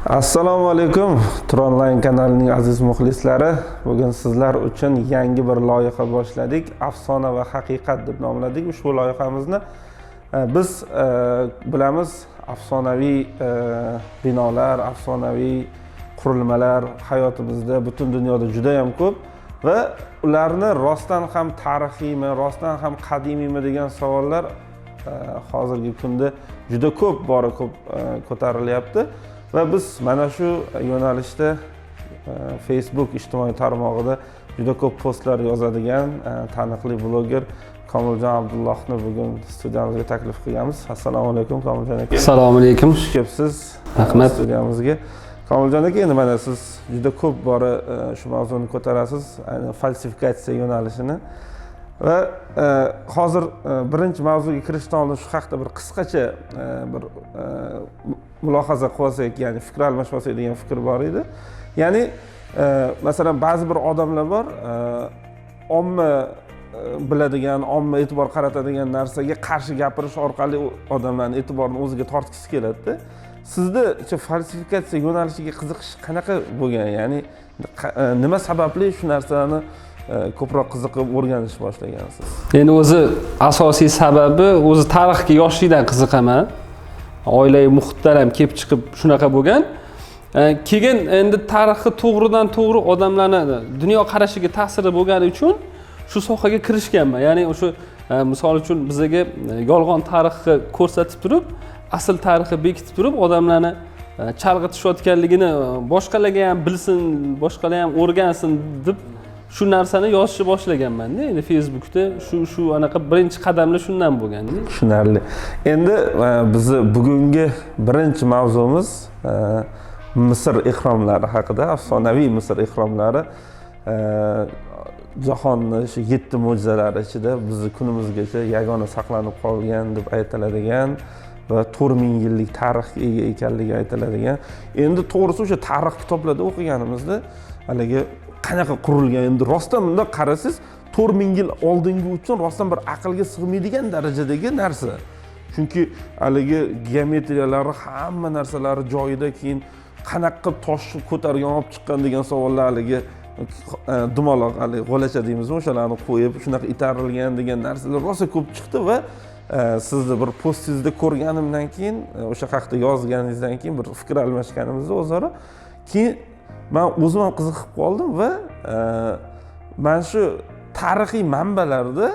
Assalomu alaykum. Online kanalining aziz muxlislari. Bugun sizlar uchun yangi bir loyiha boshladik. Afsona va haqiqat deb nomladik. Ushbu loyihamizni biz bilamiz, afsonaviy binolar, afsonaviy qurilmalar hayotimizda butun dunyoda juda ham ko'p va ularni rostdan ham tarixiymi, rostdan ham qadimiymi degan savollar hozirgi kunda juda ko'p ko'tarilyapti. Va biz mana shu yo'nalishda Facebook ijtimoiy tarmog'ida juda ko'p postlar yozadigan taniqli bloger Komiljon Abdullohni bugun studiyamizga taklif qilganmiz. Assalomu alaykum Komiljon aka. Assalomu alaykum. Xush kelibsiz Rahmat studiyamizga. Komiljon aka, endi mana siz juda ko'p bora shu mavzuni ko'tarasiz, ayni falsifikatsiya yo'nalishini. Va hozir birinchi mavzuga kirishdan oldin shu haqida bir qisqacha bir mulohaza qilsak, ya'ni fikr almashmasak degan fikr bor edi. Ya'ni masalan ba'zi bir odamlar bor, omma biladigan, omma e'tibor qaratadigan narsaga qarshi gapirish orqali odamlarning e'tiborini o'ziga tortgisi keladi-da. Sizda falsifikatsiya yo'nalishiga qiziqish qanaqa bo'lgan? Ya'ni nima sababli shu narsalarni ko'proq qiziqib o'rganish boshlagansiz? Endi o'zi asosiy sababi o'zi tarixga yoshlikdan qiziqaman. Oilaviy muhitdan ham kelib chiqib shunaqa bo'lgan. Keyin endi tarixni to'g'ridan-to'g'ri odamlarning dunyo qarashiga ta'siri bo'lgani uchun shu sohaga kirishganman. Ya'ni o'sha misol uchun bizga yolg'on tarixni ko'rsatib turib, asl tarixni bekitib turib, odamlarni chalg'itishayotganligini boshqalarga ham bilsin, boshqalar ham o'rgansin deb shu narsani yozishni boshlaganman-da. Endi Facebookda shu anaqa birinchi qadamlar shundan bo'lgan. Tushunarli. Endi bizni bugungi birinchi mavzumiz Misr ehromlari haqida. Afsonaviy Misr ehromlari jahonning shu 7 mo'jizalari ichida bizni kunimizgacha yagona saqlanib qolgan deb aytiladigan va 4000 yillik tarixga ega ekanligi aytiladigan. Endi to'g'risi o'sha tarix kitoblarida o'qiganimizda haligi qanaqa qurilgan, endi rostdan bunda qarasangiz 4000 yil oldingi uchun rostdan bir aqlga sig'maydigan darajadagi narsa. Chunki haligi geometriyalari, hamma narsalari joyida, keyin qanaqa tosh ko'targan olib chiqqan degan savollar haligi dumaloq, haligi g'olacha deymizmi, o'shalarni qo'yib shunaqa itarilgan degan narsalar rosa ko'p chiqdi va sizni bir postingizda ko'rganimdan keyin, o'sha haqida yozganingizdan keyin bir fikr almashganimizda o'zaro, keyin men o'zim ham qiziqib qoldim va men shu tarixiy manbalarda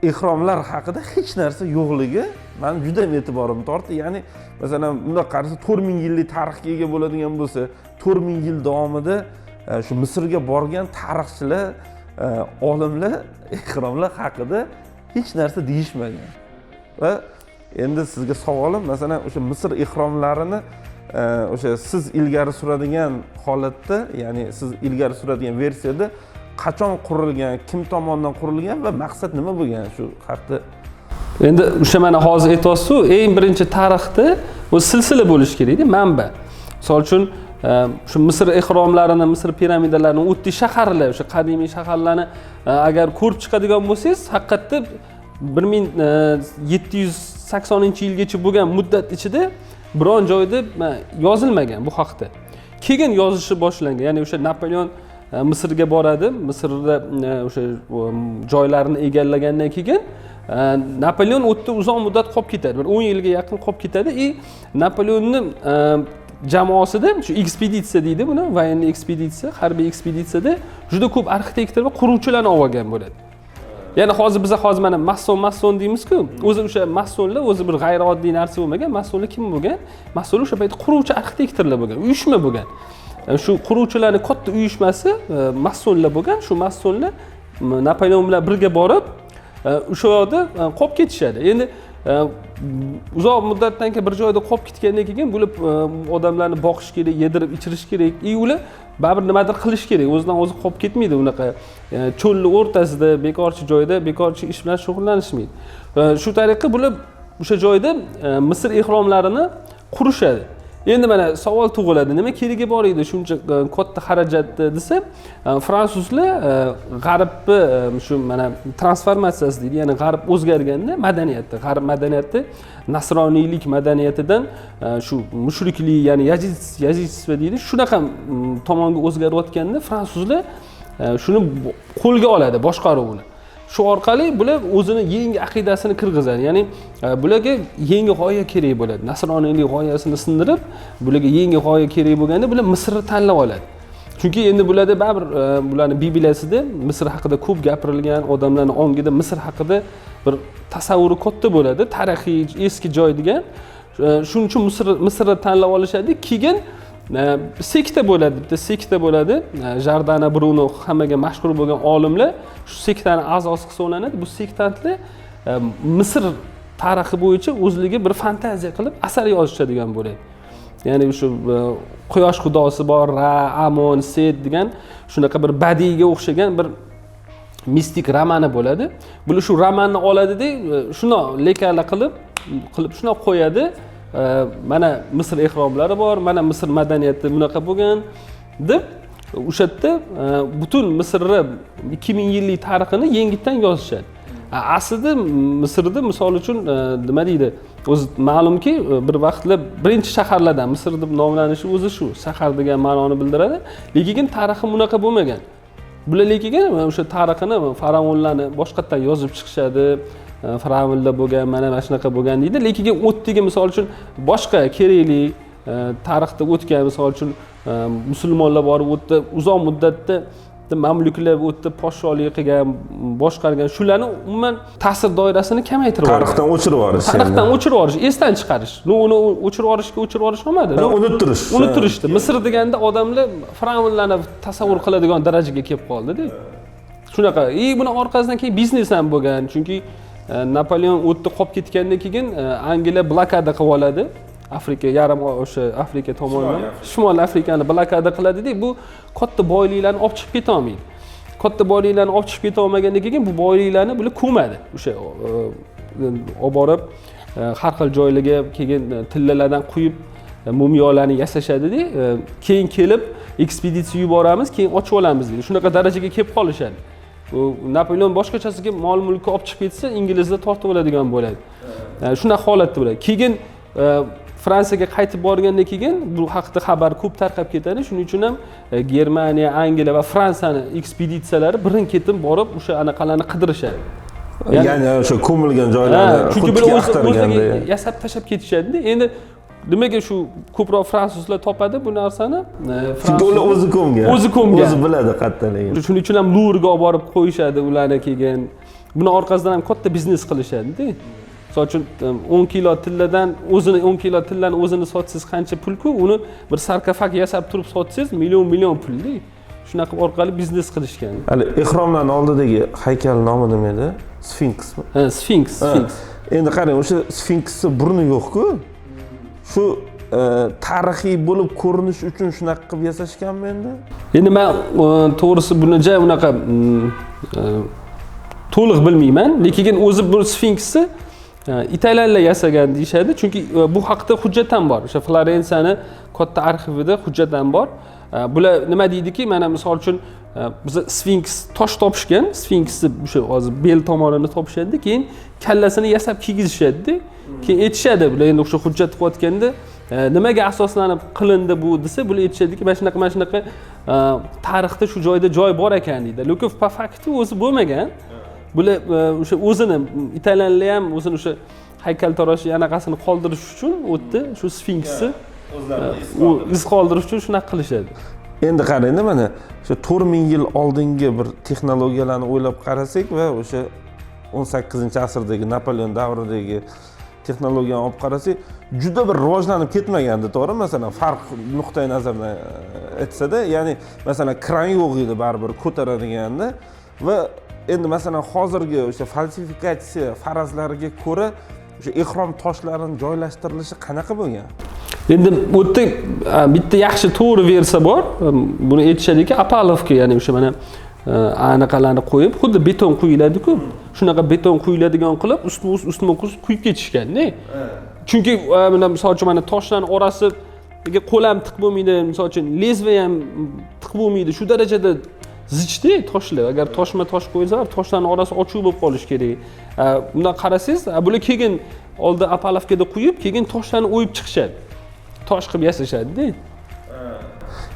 ehromlar haqida hech narsa yo'qligi men juda e'tiborimni tortdi. Ya'ni masalan bunday qarasa 4000 yillik tarixga ega bo'ladigan bo'lsa, 4000 yil davomida shu Misrga borgan tarixchilar, olimlar ehromlar haqida hech narsa deyishmagan. Va endi sizga savolim, masalan o'sha Misr ehromlarini o'sha siz ilgari suradigan holatda, ya'ni siz ilgari suradigan versiyada qachon qurilgan, kim tomonidan qurilgan va maqsad nima bo'lgan shu haqda? Endi o'sha mana hozir aytasiz-ku, eng birinchi tarixda o'z silsila bo'lish kerak-da, manba. Misol uchun shu Misr ehromlarini, Misr piramidalarini, o'tdagi shaharlar, o'sha qadimiy shaharlarni agar ko'rib chiqadigan bo'lsangiz, haqiqatda 1780-yilgacha bo'lgan muddat ichida biron joyda yozilmagan bu haqda. Keyin yozishi boshlangan. Ya'ni o'sha Napoleon Misrga boradi. Misrda o'sha joylarni egallagandan keyin Napoleon o'tda uzoq muddat qolib ketadi. Bir 10 yilga yaqin qolib ketadi. Napoleonning jamoasida shu ekspeditsiya deydi buni, военный ekspeditsiya, harbiy ekspeditsiyada juda ko'p arxitektor va quruvchilarni olgan bo'ladi. Ya'ni hozir biz mana mason deymiz-ku, o'zi o'sha masonlar o'zi bir g'ayrioddiy narsa bo'lmagan. Masonlar kim bo'lgan? Masonlar o'sha paytda quruvchi arxitektorlar bo'lgan, uyushma bo'lgan. Shu quruvchilarning katta uyushmasi masonlar bo'lgan. Shu masonlar Napoleon bilan birga borib, o'sha yerda qolib ketishadi. Endi uzoq muddatdan keyin bir joyda qolib ketgandan keyin bular odamlarni boqish kerak, yedirib ichirish kerak, ular baribir nimadir qilish kerak. O'zidan o'zi qolib ketmaydi unaqa. Cho'lning o'rtasida, bekorchi joyda, bekorchi ish bilan shug'ullanishmaydi. Shu tariqa bular o'sha joyda Misr ehromlarini qurishadi. Endi mana savol tug'iladi, nima keragi bor edi shuncha katta xarajatni desa, fransuzlar g'arbni shu mana transformatsiyasi deydi, ya'ni g'arb o'zgarganda g'arb madaniyati nasroniylik madaniyatidan shu mushriklik, ya'ni yazidstvo deydi, shunaqa tomonga o'zgarayotganda fransuzlar shuni qo'lga oladi, boshqaruvni. Shu orqali bular o'zini yangi aqidasini kirgizadi. Ya'ni bularga yangi g'oya kerak bo'ladi. Nasroniylik g'oyasini sindirib, bularga yangi g'oya kerak bo'lganda bular Misrni tanlab oladi. Chunki endi bularda baribir bularning Bibliyasida Misr haqida ko'p gapirilgan, odamlarning ongida Misr haqida bir tasavvuri katta bo'ladi, tarixiy eski joy degan. Shuning uchun Misrni tanlab olishadi. Keyin sekta bo'ladi, bitta sekta bo'ladi. Jardana Bruno hammaga mashhur bo'lgan olimlar shu sektani a'zosi hisoblanadi. Bu sektantlar Misr tarixi bo'yicha o'zligi bir fantaziya qilib asar yozishadigan bo'ladi. Ya'ni shu quyosh xudosi bor, Ra, Amon, Set degan shunaqa bir badiyga o'xshagan bir mistik romani bo'ladi. Bular shu romanni oladida, shuni lekala qilib shuni qo'yadi. Mana Misr ehromlari bor, mana Misr madaniyati bunaqa bo'lgan deb o'sha yerda butun Misrni 2000 yillik tarixini yengitdan yozishadi. Aslida Misrda misol uchun nima deydi? O'zi ma'lumki, bir vaqtlar birinchi shaharlardan Misr deb nomlanishi o'zi shu shahar degan ma'noni bildiradi. Lekin tarixi bunaqa bo'lmagan. Bular lekin o'sha tarixini faravonlarni boshqatdan yozib chiqishadi. Firavnlar bo'lgan, mana shunaqa bo'lgan deydi. Lekin o'tdagi misol uchun boshqa kerakli tarixda o'tgan, misol uchun musulmonlar borib o'tdi, uzoq muddatda mamluklar o'tdi, podshohlik qilgan, boshqargan, shularni umuman ta'sir doirasini kamaytirib yubordi. Tarixdan o'chirib yuborish. Tarixdan o'chirib yuborish, esdan chiqarish. Uni o'chirib yuborish olmadi. Unuttirishdi. Misr deganda odamlar firavnlarni tasavvur qiladigan darajaga kelib qoldi-da. Shunaqa. Buni orqasidan keyin biznes ham bo'lgan, chunki Napoleon o'tdi qolib ketgandan keyin Angliya blokada qilib oladi. Afrika yarim o'sha Afrika tomonidan Shimoliy Afrikani blokada qiladi-da, bu katta boyliklarni olib chiqib keta olmaydi. Katta boyliklarni olib chiqib keta olmagandan keyin bu boyliklarni bular ko'madi. O'sha olib borib har xil joylarga keyin tillalardan quyib mumiyolarni yasashadi-da, keyin kelib ekspeditsiya yuboramiz, keyin ochib olamiz deydi. Shunaqa darajaga kelib qolishadi. Napoleon boshqachasiga mol mulkni olib chiqib ketsa, inglizlar tortib oladigan bo'ladi. Shunaqa holatda bo'ladi. Keyin Fransiyaga qaytib borgandan keyin bu haqida xabar ko'p tarqab ketadi. Shuning uchun ham Germaniya, Angliya va Fransiyani ekspeditsiyalari birin-ketin borib o'sha anaqalarni qidirishadi. Ya'ni o'sha ko'milgan joylarni chunki bular o'zlariga yasab tashab ketishadi. Endi nimaga shu ko'proq fransuzlar topadi bu narsani? Chunki ular o'zi ko'mgan. O'zi biladi qattaligini. Shuning uchun ham Louvre'ga olib borib qo'yishadi ularni keyin. Buni orqasidan ham katta biznes qilishadi-da. Misol uchun 10 kilo tilladan 10 kilo tillani o'zini sotsangiz qancha pul-ku, uni bir sarkofag yasab turib sotsangiz million pul-da. Shunaqa orqali biznes qilishgan. Hali ehromlarning oldidagi haykal nomi nima edi? Sfinksmi? Sfinks. Endi qarang, o'sha Sfinksning burni yo'q-ku. Shu tarixiy bo'lib ko'rinish uchun shunaqa qilib yasashganmi endi? Endi men to'g'risi buni unaqa to'liq bilmayman, lekin o'zi bu Sfinksni italyanlar yasagan deyshadi, chunki bu haqda hujjat ham bor. O'sha Florensiyani katta arxivida hujjat ham bor. Bular nima deydiki, mana misol uchun biz Sfinks tosh topishgan, Sfinksni o'sha hozir bel tomonini topishadi, keyin kallasini yasab kiygizishadi-da. Keyin aytishadi, bular endi o'sha hujjat qilayotganda nimaga asoslanib qilindi bu desa, bular aytishadiki, mana shunaqa tarixda shu joyda joy bor ekan deydi. Lekin po fakti o'zi bo'lmagan. Bular o'sha o'zini italyanlar ham o'zini o'sha haykaltarosh anaqasini qoldirish uchun o'tdi, shu Sfinksni iz qoldirish uchun shunaqa qilishadi. Endi qarang, mana o'sha 4000 yil oldingi bir texnologiyalarni o'ylab qarasak va o'sha 18-asrdagi Napoleon davridagi texnologiyani olib qarasak, juda bir rivojlanib ketmagandi, to'g'ri? Masalan, farq nuqtai nazardan aytsa-da, ya'ni masalan kran yo'q edi baribir ko'taradiganda va endi masalan hozirgi o'sha falsifikatsiya farazlariga ko'ra o'sha ehrom toshlarini joylashtirilishi qanaqa bo'lgan? Endi bu yerda bitta yaxshi to'g'ri versiya bor. Buni aytishadiki, apalovka, ya'ni o'sha mana anaqalarni qo'yib, xuddi beton quyiladi-ku. Shunaqa beton quyiladigan qilib, ustma-ust quyib ketishgan-da. Chunki mana misol uchun mana toshlarning orasi qo'l ham tiq bo'lmaydi, misol uchun lezva ham tiq bo'lmaydi. Shu darajada zichda toshlar. Agar tosh qo'ysa, toshlarning orasi ochiq bo'lib qolishi kerak. Bundan qarasangiz, bular keyin oldi apalovkada quyib, keyin toshlarni o'yib chiqishadi. Tosh qilib yasashadi-da.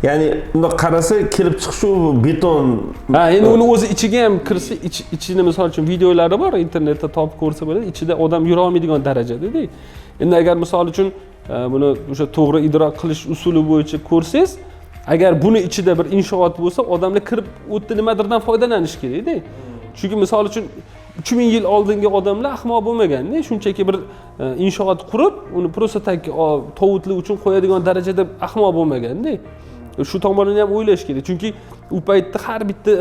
Ya'ni unda qarasa kelib chiqishi beton. Endi uni o'zi ichiga ham kirsa, ichini misol uchun videolari bor, internetda topib ko'rsa bo'ladi. Ichida odam yura olmaydigan darajada-da. Endi agar misol uchun buni o'sha to'g'ri idrok qilish usuli bo'yicha ko'rsangiz, agar buni ichida bir inshoot bo'lsa, odamlar kirib o'tda nimadirdan foydalanish kerak-da. Chunki misol uchun 3000 yil oldingi odamlar ahmoq bo'lmagan-da, shunchaki bir inshoot qurib, uni просто tak tovutlar uchun qo'yadigan darajada ahmoq bo'lmagan-da. Shu tomonini ham o'ylash kerak. Chunki u paytda har bitta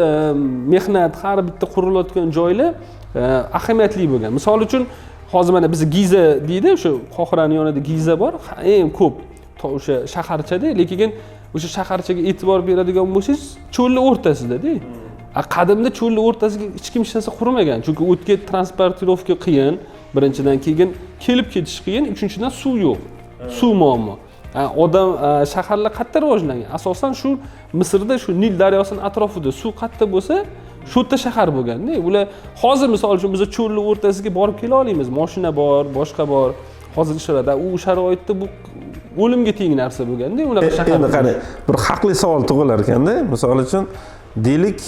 mehnat, har bitta qurilayotgan joylar ahamiyatli bo'lgan. Misol uchun hozir mana biz Giza deydi, o'sha Qohiraning yonida Giza bor, eng ko'p o'sha shaharchada, lekin o'sha shaharchaga e'tibor beradigan bo'lsangiz, cho'lning o'rtasida-da. Qadimda cho'lning o'rtasiga hech kim hech narsa qurmagan. Chunki o'tga transportirovka qiyin, birinchidan, keyin kelib ketish qiyin, uchinchidan suv yo'q. Suv muammo. Odam shaharlar qayerda rivojlangan? Asosan shu Misrda, shu Nil daryosining atrofida suv qayerda bo'lsa, shu yerda shahar bo'lgan-da. Ular hozir misol uchun biz cho'lning o'rtasiga borib kela olamiz. Mashina bor, boshqa bor. Hozir ishlarda u sharoitda bu o'limga teng narsa bo'lgan-da, unaqa shahar. Endi qarang, bir haqli savol tug'ilar ekanda. Misol uchun deylik,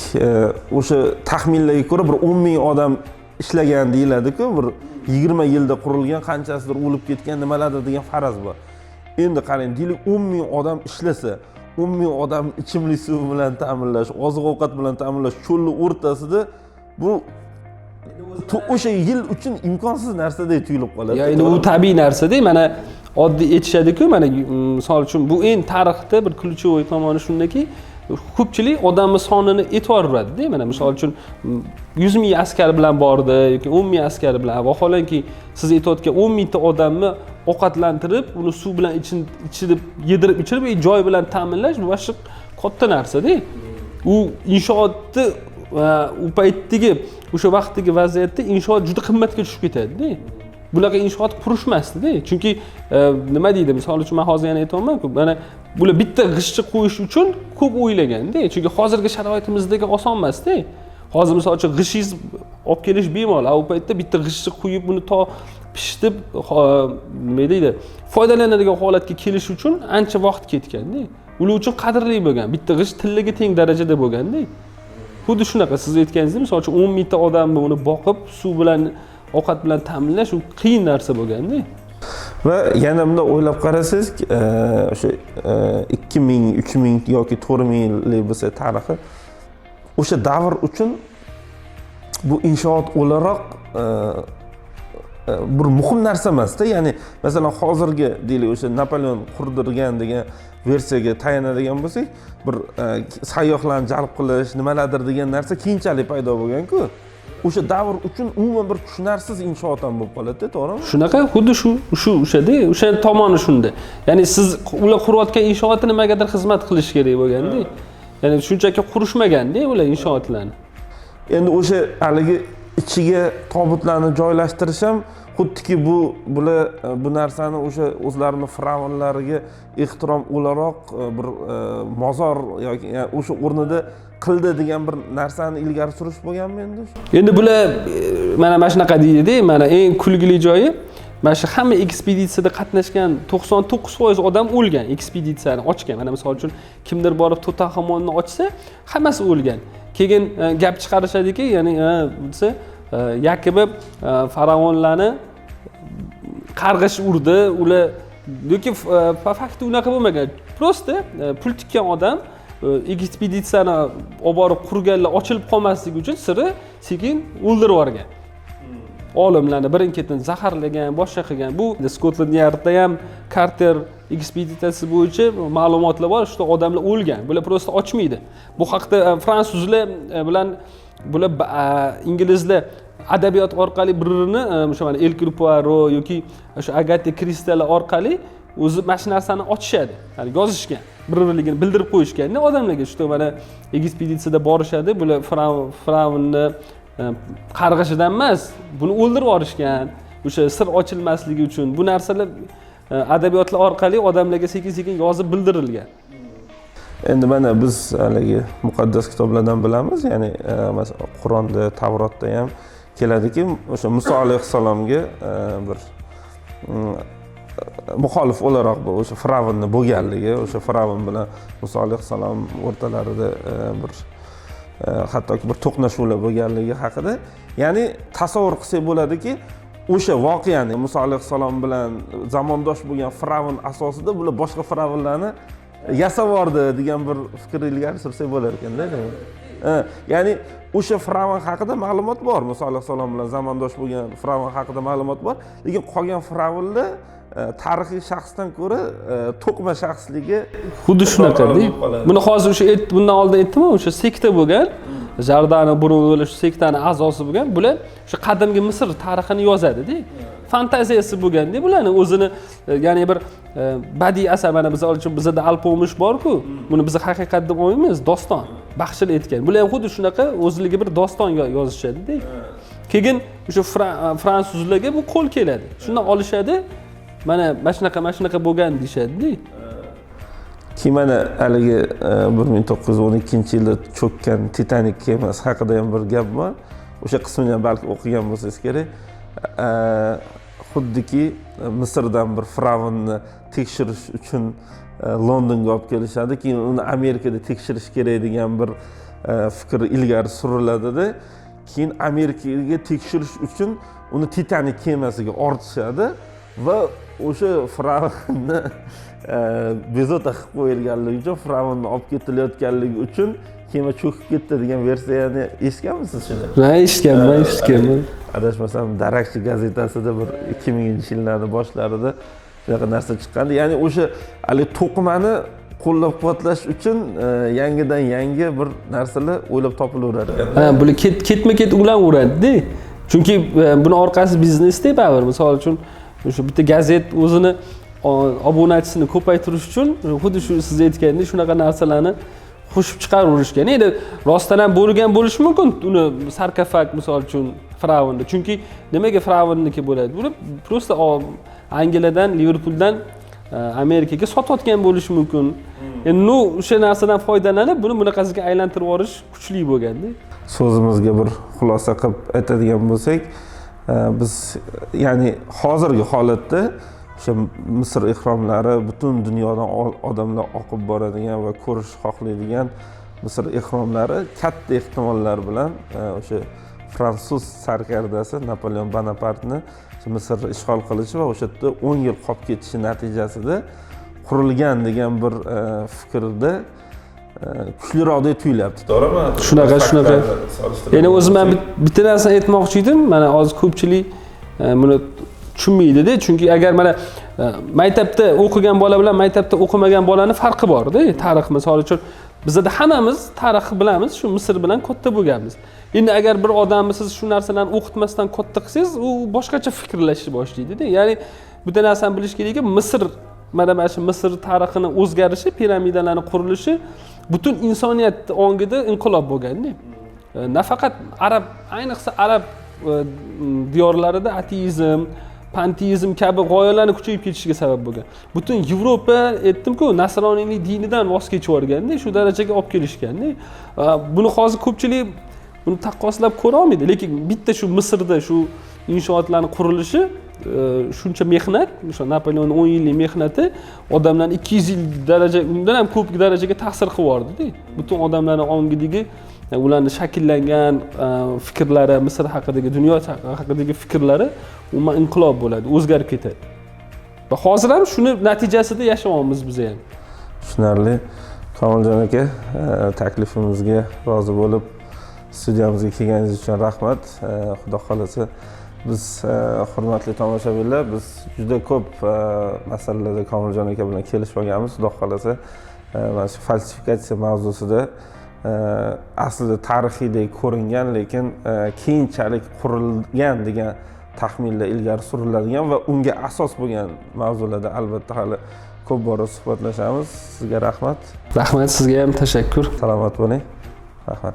o'sha taxminlarga ko'ra bir 10 ming odam ishlagan deyiladi-ku, bir 20 yilda qurilgan, qanchasidir o'lib ketgan nimalardir degan faraz bor. Endi qarang, deylik 10 ming odam ishlasa, 10 ming odam ichimlik suv bilan ta'minlash, oziq-ovqat bilan ta'minlash cho'lning o'rtasida bu o'sha yil uchun imkonsiz narsadek tuyulib qoladi. Endi u tabiiy narsa-da, mana oddiy aytishadi-ku, mana misol uchun bu eng tarixda bir ключевой tomoni shundaki, ko'pchilik odamning sonini e'tibor beradi-da. Mana misol uchun 100 ming askar bilan bordi yoki 10 ming askar bilan, vaholanki siz aytayotgan 10 mingta odamni ovqatlantirib, uni suv bilan ichirib, yedirib, ichirib, joy bilan ta'minlash bu boshqa katta narsa-da. U inshootni u paytdagi, o'sha vaqtdagi vaziyatda inshoot juda qimmatga tushib ketadi-da. Bunaqa inshoot qurishmasdi-da. Chunki nima deydi? Misol uchun men hozir yana aytayman-ku, mana bular bitta g'ishtni qo'yish uchun ko'p o'ylagan-da. Chunki hozirgi sharoitimizdagi oson emas-da. Hozir misol uchun g'ishingiz olib kelish bemalol. U paytda bitta g'ishtni qo'yib, uni to pishitib, nima deydi? Foydalanadigan holatga kelish uchun ancha vaqt ketgan-da. Ular uchun qadrli bo'lgan. Bitta g'isht tillaga teng darajada bo'lgan-da. Xuddi shunaqa siz aytganingizdek, misol uchun 10 mingta odamni uni boqib, suv bilan, ovqat bilan ta'minlash u qiyin narsa bo'lganda. Va yana bunda o'ylab qarasangiz, o'sha 2000, 3000 yoki 4000 yillik bo'lsa tarixi, o'sha davr uchun bu inshoot o'laroq bir muhim narsa emas-da. Ya'ni, masalan, hozirgi deylik, o'sha Napoleon qurdirgan degan versiyaga tayanadigan bo'lsak, bir sayyohlarni jalb qilish, nimalardir degan narsa keyinchalik paydo bo'lgan-ku. O'sha davr uchun umuman bir tushunarsiz inshoot ham bo'lib qoladi-da, to'g'rimi? Shunaqa, xuddi o'shada, o'sha tomoni shunda. Ya'ni siz ular qurayotgan inshootni nimagadir xizmat qilish kerak bo'lganda. Ya'ni shunchaki qurishmaganda ular inshootlarni. Endi o'sha haligi ichiga tobutlarni joylashtirish ham xuddiki bular bu narsani o'sha o'zlarining firavnlariga ehtirom o'laroq bir mozor yoki o'sha o'rnida qildi degan bir narsani ilgari surish bo'lganmi endi? Endi bular mana shunaqa deydi-da, mana eng kulgili joyi, mana shu hamma ekspeditsiyada qatnashgan 99% odam o'lgan, ekspeditsiyani ochgan. Mana misol uchun kimdir borib Tutanxamonni ochsa, hammasi o'lgan. Keyin gap chiqarishadiki, ya'ni desa, Yakobi faravonlarni qarg'ish urdi, ular yoki fakti unaqa bo'lmagan. Prosta pul tikkan odam ekspeditsiyani olib borib qurganlar ochilib qolmasligi uchun siri sekin o'ldirib yuborgan. Olimlarni birin-ketin zaharlagan, boshqa qilgan. Bu Skotland Yardda ham Carter ekspeditsiyasi bo'yicha ma'lumotlar bor, shu odamlar o'lgan. Bular prosta ochmaydi. Bu haqda fransuzlar bilan bular inglizlar adabiyot orqali bir-birini o'sha mana Hercule Poirot yoki o'sha Agatha Christie orqali o'zi mana shu narsani ochishadi. Ya'ni yozishgan, bir-birligini bildirib qo'yishganda odamlarga shu mana ekspeditsiyada borishadi, bular firavnni qarg'ishidan emas, buni o'ldirib yuborishgan. O'sha sir ochilmasligi uchun bu narsalar adabiyotlar orqali odamlarga sekin-sekin yozib bildirilgan. Endi mana biz haligi muqaddas kitoblardan bilamiz, ya'ni masalan Qur'onda, Tavrotda ham keladiki, o'sha Muso alayhissalomga bir muxolif o'laroq o'sha Firavnni bo'lganligi, o'sha Firavn bilan Muso alayhissalom o'rtalarida bir hattoki bir to'qnashuvlar bo'lganligi haqida, ya'ni tasavvur qilsak bo'ladiki, o'sha voqeani Muso alayhissalom bilan zamondosh bo'lgan Firavn asosida bular boshqa Firavnlarni yasab yubordi degan bir fikr ilgari sursak bo'lar ekanda. Ya'ni o'sha Firavn haqida ma'lumot bor, Muso alayhissalom bilan zamondosh bo'lgan Firavn haqida ma'lumot bor, lekin qolgan Firavnlar tarixiy shaxsdan ko'ra to'qma shaxsligi xuddi shunaqa-da. Buni hozir o'sha bundan oldin aytdim, o'sha sekta bo'lgan, Jardani Bruno shu sektani a'zosi bo'lgan, bular o'sha qadimgi Misr tarixini yozadi-da. Fantaziyasi bo'lganda, bularning o'zini, ya'ni bir badiiy asar, mana biz uchun bizda alpomish bor-ku, buni biz haqiqat deb olmaymiz, doston, baxshil aytgan. Bular ham xuddi shunaqa o'zligi bir doston yozishadi-da. Keyin o'sha fransuzlarga bu qo'l keladi. Shundan olishadi. Mana shunaqa bo'lgan deyshadi-da. Keyin mana haligi 1912-yilda cho'kkan Titanik kemasi haqida ham bir gap bor. O'sha qismini ham balki o'qigan bo'lsangiz kerak. Xuddiki Misrdan bir Firavnni tekshirish uchun Londonga olib kelishadi, keyin uni Amerikada tekshirish kerak degan bir fikr ilgari suriladi-da. Keyin Amerikaga tekshirish uchun uni Titanik kemasiga ortishadi va o'sha Firavnni bezovta qilib qo'yilganligi uchun, Firavnni olib ketilayotganligi uchun kema cho'kib ketdi degan versiyani eshitganmisiz shuni? Ha, eshitganman. Adashmasam Darakchi gazetasida bir 2000-yillarning boshlarida shunaqa narsa chiqqandi. Ya'ni o'sha hali to'qimani qo'llab-quvvatlash uchun yangidan yangi bir narsalar o'ylab topilaverar ekan. Ha, bular ketma-ket ulanveradi-da. Chunki buni orqasi biznesda baribir. Misol uchun o'sha bitta gazet o'zini obunachisini ko'paytirish uchun xuddi shu siz aytgandek shunaqa narsalarni qo'shib chiqaraverishgan. Endi rostdan ham bo'lgan bo'lishi mumkin. Uni sarkofag misol uchun Firavnda. Chunki nimaga Firavnniki bo'ladi? Buni prosta Angliyadan, Liverpooldan Amerikaga sotayotgan bo'lishi mumkin. Endi o'sha narsadan foydalanib, buni bunaqasiga aylantirib yuborish kuchli bo'lganda. So'zimizga bir xulosa qilib aytadigan bo'lsak, biz ya'ni hozirgi holatda o'sha Misr ehromlari butun dunyodan odamlar oqib boradigan va ko'rish xohlaydigan Misr ehromlari katta ehtimollar bilan o'sha fransuz sarkardasi Napoleon Bonapartni Misrni ishg'ol qilishi va o'sha yerda 10 yil qolib ketishi natijasida qurilgan degan bir fikrda kuchliroqdek tuyulyapti, to'g'rimi? Shunaqa. Ya'ni o'zim ham bitta narsani aytmoqchi edim. Mana hozir ko'pchilik buni tushunmaydi-da, chunki agar mana maktabda o'qigan bola bilan maktabda o'qimagan bolaning farqi bor-da. Tarix misol uchun bizda hammamiz tarix bilamiz, shu Misr bilan katta bo'lganmiz. Endi agar bir odamni siz shu narsalarni o'qitmasdan katta qilsangiz, u boshqacha fikrlashni boshlaydi-da. Ya'ni bitta narsani bilish kerakki, Misr mana shu Misr tarixining o'zgarishi, piramidalarning qurilishi butun insoniyat ongida inqilob bo'lgan-da. Nafaqat arab, ayniqsa arab diyorlarida ateizm, panteizm kabi g'oyalarni kuchayib ketishiga sabab bo'lgan. Butun Yevropa, aytdim-ku, nasroniylik dinidan voz kechib o'rganda, shu darajaga olib kelishganda. Buni hozir ko'pchilik buni taqqoslab ko'ra olmaydi, lekin bitta shu Misrda shu inshootlarning qurilishi shuncha mehnat, o'sha Napoleon 10 yillik mehnati odamlarni 200 yil daraja, undan ham ko'p darajaga ta'sir qilib yubordi-da. Butun odamlarning ongidagi ularning shakllangan fikrlari, Misr haqidagi, dunyo haqidagi fikrlari umuman inqilob bo'ladi, o'zgarib ketadi. Va hozir ham shuni natijasida yashayapmiz biz ham. Tushunarli. Komiljon aka, taklifimizga rozi bo'lib studiyamizga kelganingiz uchun rahmat. Xudo xolasa biz hurmatli tomoshabinlar, biz juda ko'p masalalarda Komiljon aka bilan kelishib olganmiz. Xudo xolasa mana shu falsifikatsiya mavzusida aslida tarixiydek ko'ringan, lekin keyinchalik qurilgan degan taxminlar ilgari suriladigan va unga asos bo'lgan mavzularda albatta hali ko'p bora suhbatlashamiz. Sizga rahmat. Rahmat, sizga ham tashakkur. Salomat bo'ling. Rahmat.